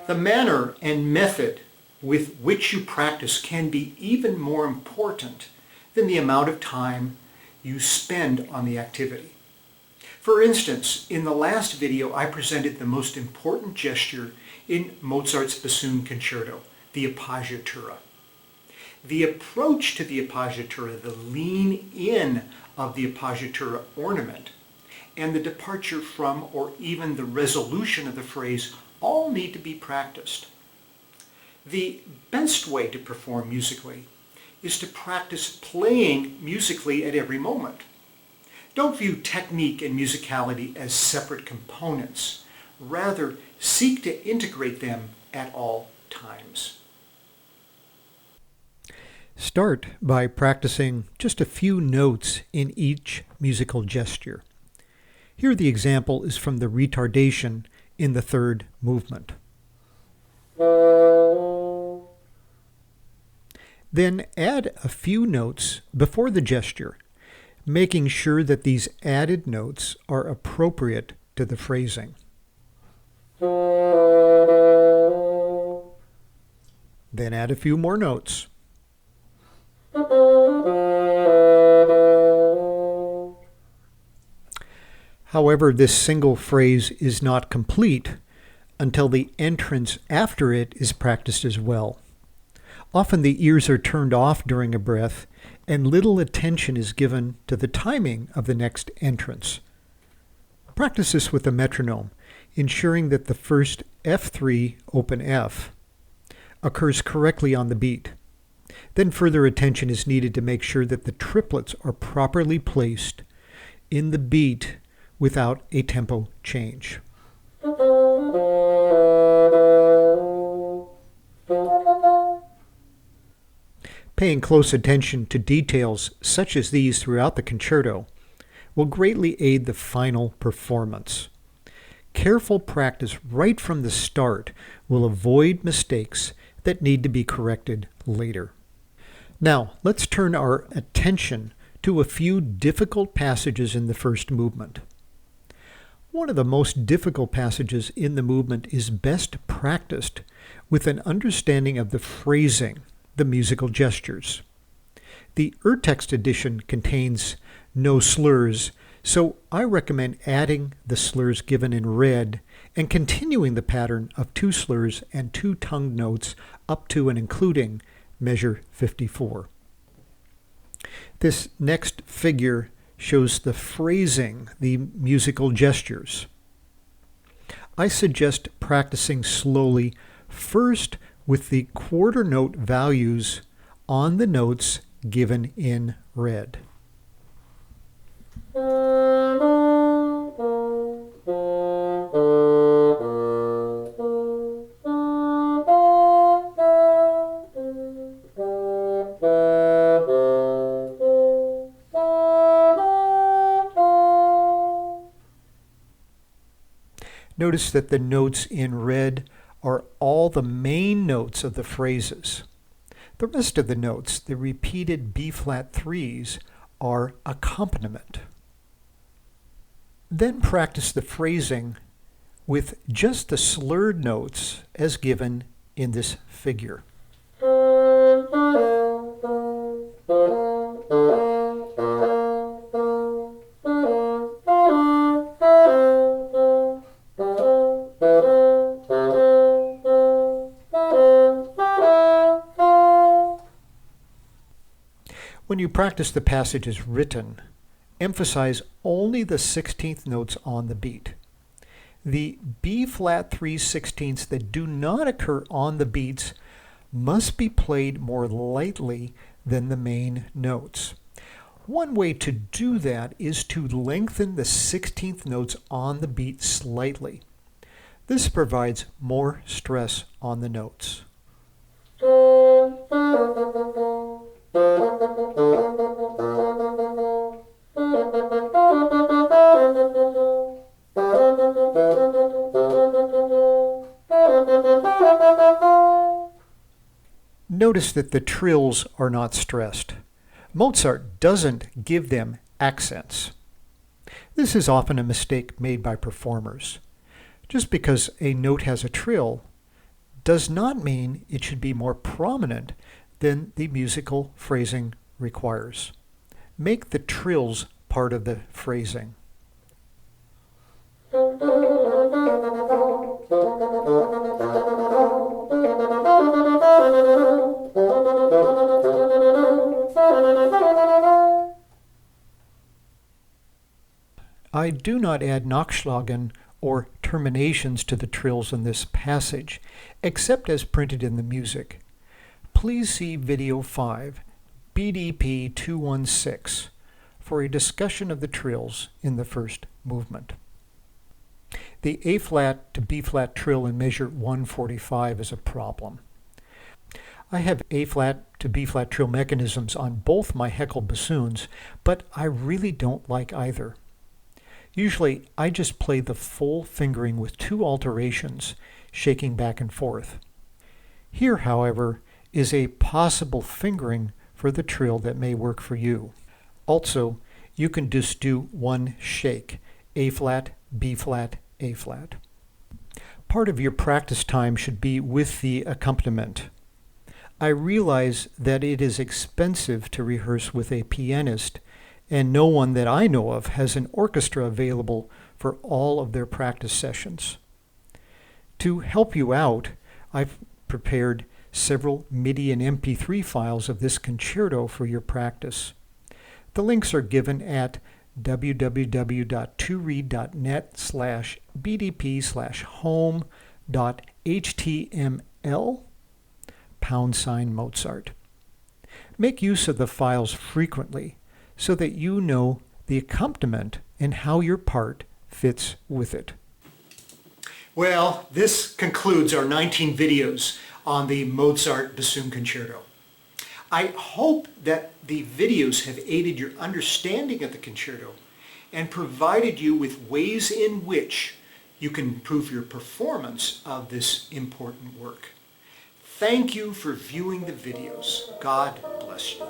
The manner and method with which you practice can be even more important than the amount of time you spend on the activity. For instance, in the last video I presented the most important gesture in Mozart's Bassoon Concerto, the appoggiatura. The approach to the appoggiatura, the lean in of the appoggiatura ornament, and the departure from or even the resolution of the phrase all need to be practiced. The best way to perform musically is to practice playing musically at every moment. Don't view technique and musicality as separate components. Rather, seek to integrate them at all times. Start by practicing just a few notes in each musical gesture. Here the example is from the retardation in the third movement. Then add a few notes before the gesture, making sure that these added notes are appropriate to the phrasing. Then add a few more notes. However, this single phrase is not complete until the entrance after it is practiced as well. Often the ears are turned off during a breath, and little attention is given to the timing of the next entrance. Practice this with a metronome, ensuring that the first F3 open F occurs correctly on the beat. Then further attention is needed to make sure that the triplets are properly placed in the beat without a tempo change. Paying close attention to details such as these throughout the concerto will greatly aid the final performance. Careful practice right from the start will avoid mistakes that need to be corrected later. Now, let's turn our attention to a few difficult passages in the first movement. One of the most difficult passages in the movement is best practiced with an understanding of the phrasing, the musical gestures. The Urtext edition contains no slurs, so I recommend adding the slurs given in red and continuing the pattern of 2 slurs and 2 tongued notes up to and including measure 54. This next figure shows the phrasing, the musical gestures. I suggest practicing slowly, first with the quarter note values on the notes given in red. Notice that the notes in red are all the main notes of the phrases. The rest of the notes, the repeated B-flat 3s, are accompaniment. Then practice the phrasing with just the slurred notes as given in this figure. When you practice the passage as written, emphasize only the 16th notes on the beat. The B-flat 3/16ths that do not occur on the beats must be played more lightly than the main notes. One way to do that is to lengthen the 16th notes on the beat slightly. This provides more stress on the notes. Notice that the trills are not stressed. Mozart doesn't give them accents. This is often a mistake made by performers. Just because a note has a trill does not mean it should be more prominent than the musical phrasing requires. Make the trills part of the phrasing. I do not add Nachschlagen or terminations to the trills in this passage, except as printed in the music. Please see Video 5, BDP 216, for a discussion of the trills in the first movement. The A-flat to B-flat trill in measure 145 is a problem. I have A-flat to B-flat trill mechanisms on both my Heckel bassoons, but I really don't like either. Usually, I just play the full fingering with 2 alterations, shaking back and forth. Here, however, is a possible fingering for the trill that may work for you. Also, you can just do one shake, A-flat, B-flat, A-flat. Part of your practice time should be with the accompaniment. I realize that it is expensive to rehearse with a pianist, and no one that I know of has an orchestra available for all of their practice sessions. To help you out, I've prepared several MIDI and MP3 files of this concerto for your practice. The links are given at www.2read.net/bdp/home.html/Mozart. Make use of the files frequently so that you know the accompaniment and how your part fits with it. Well, this concludes our 19 videos on the Mozart Bassoon Concerto. I hope that the videos have aided your understanding of the concerto and provided you with ways in which you can improve your performance of this important work. Thank you for viewing the videos. God bless you.